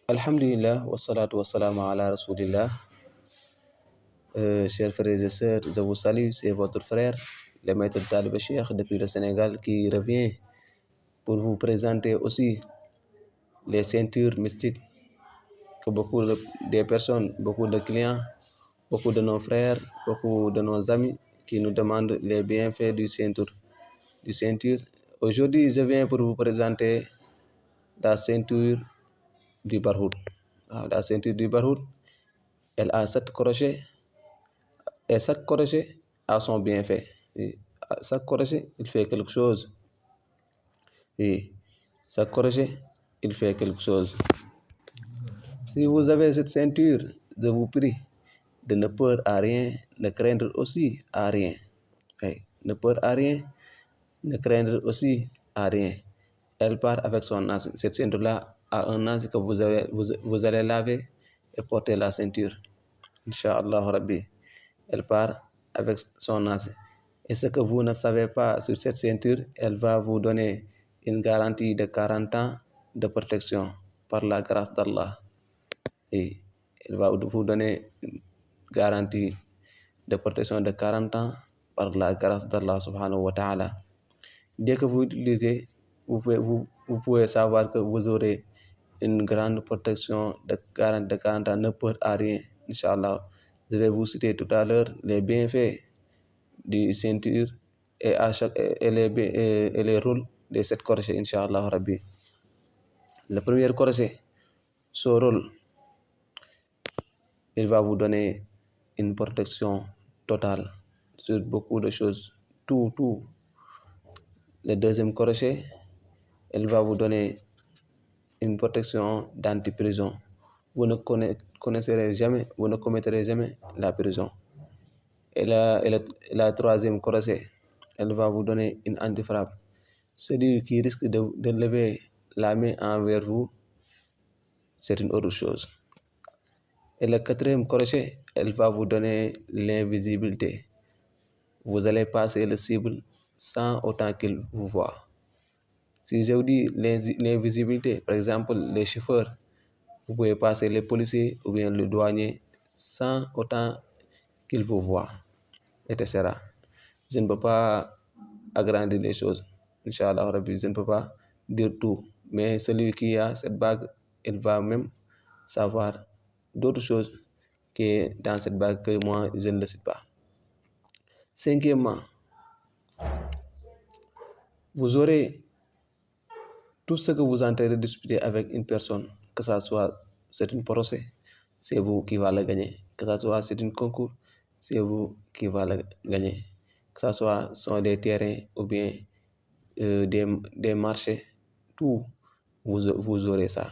Alhamdulillah, wassalatu wassalamu ala rasulillah. Chers frères et sœurs, je vous salue, c'est votre frère, le maître Talib Cheikh depuis le Sénégal qui revient pour vous présenter aussi les ceintures mystiques que de personnes, beaucoup de clients, beaucoup de nos frères, beaucoup de nos amis qui nous demandent les bienfaits du ceinture. Aujourd'hui, je viens pour vous présenter la ceinture du Barhoud. La ceinture du Barhoud, elle a 7 crochets et chaque crochet a son bienfait. Et chaque crochet, il fait quelque chose. Et chaque crochet, il fait quelque chose. Si vous avez cette ceinture, je vous prie de ne peur à rien, ne craindre aussi à rien. Ne peur à rien, ne craindre aussi à rien. Elle part avec son âge. Cette ceinture-là a un âge que vous allez laver et porter la ceinture. Inch'Allah Rabbi. Elle part avec son âge. Et ce que vous ne savez pas sur cette ceinture, elle va vous donner une garantie de 40 ans de protection par la grâce d'Allah. Et elle va vous donner une garantie de protection de 40 ans par la grâce d'Allah subhanahu wa ta'ala. Dès que vous l'utilisez, vous pouvez savoir que vous aurez une grande protection de 40 ans, ne peur à rien, Inch'Allah. Je vais vous citer tout à l'heure les bienfaits du ceinture et les rôles de cette crochet, Inch'Allah Rabbi. Le premier crochet, son rôle, il va vous donner une protection totale sur beaucoup de choses, tout. Le deuxième crochet, elle va vous donner une protection d'anti-prison. Vous ne commettrez jamais la prison. Et la troisième crochet, elle va vous donner une anti-frappe. Celui qui risque de lever la main envers vous, c'est une autre chose. Et le quatrième crochet, elle va vous donner l'invisibilité. Vous allez passer le cible sans autant qu'il vous voit. Si je vous dis l'invisibilité, par exemple les chauffeurs, vous pouvez passer les policiers ou bien le douanier sans autant qu'ils vous voient, etc. Je ne peux pas agrandir les choses. Inch'Allah Rabbi, je ne peux pas dire tout. Mais celui qui a cette bague, il va même savoir d'autres choses qui est dans cette bague que moi, je ne le sais pas. Cinquièmement, vous aurez tout ce que vous entrez de discuter avec une personne, que ça soit c'est un procès, c'est vous qui va le gagner. Que ça soit c'est un concours, c'est vous qui va le gagner. Que ça soit sur des terrains ou bien des marchés, tout, vous aurez ça.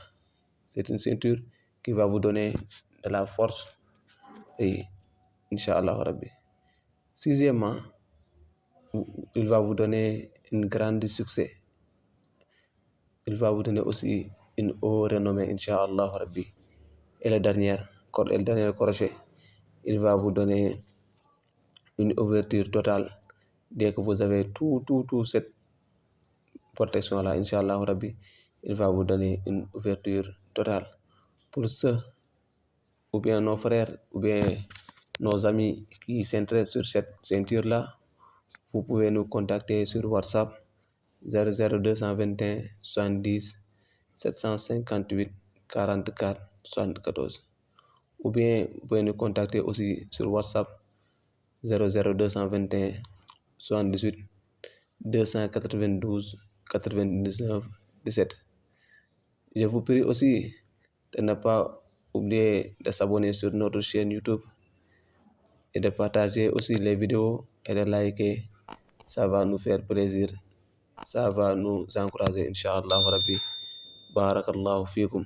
C'est une ceinture qui va vous donner de la force et Inch'Allah Rabbi. Sixièmement, il va vous donner un grand succès. Il va vous donner aussi une haute renommée, Inch'Allah Rabbi. Et le dernier crochet, il va vous donner une ouverture totale. Dès que vous avez tout cette protection-là, Inch'Allah Rabbi, il va vous donner une ouverture totale. Pour ceux, ou bien nos frères, ou bien nos amis qui s'intéressent sur cette ceinture-là, vous pouvez nous contacter sur WhatsApp 00221 70 758 44 74. Ou bien vous pouvez nous contacter aussi sur WhatsApp 00221 78 292 99 17. Je vous prie aussi de ne pas oublier de s'abonner sur notre chaîne YouTube et de partager aussi les vidéos et de liker. Ça va nous faire plaisir. Ça va nous encourager, Inch'Allah Rabbi. Barakallahu fikum.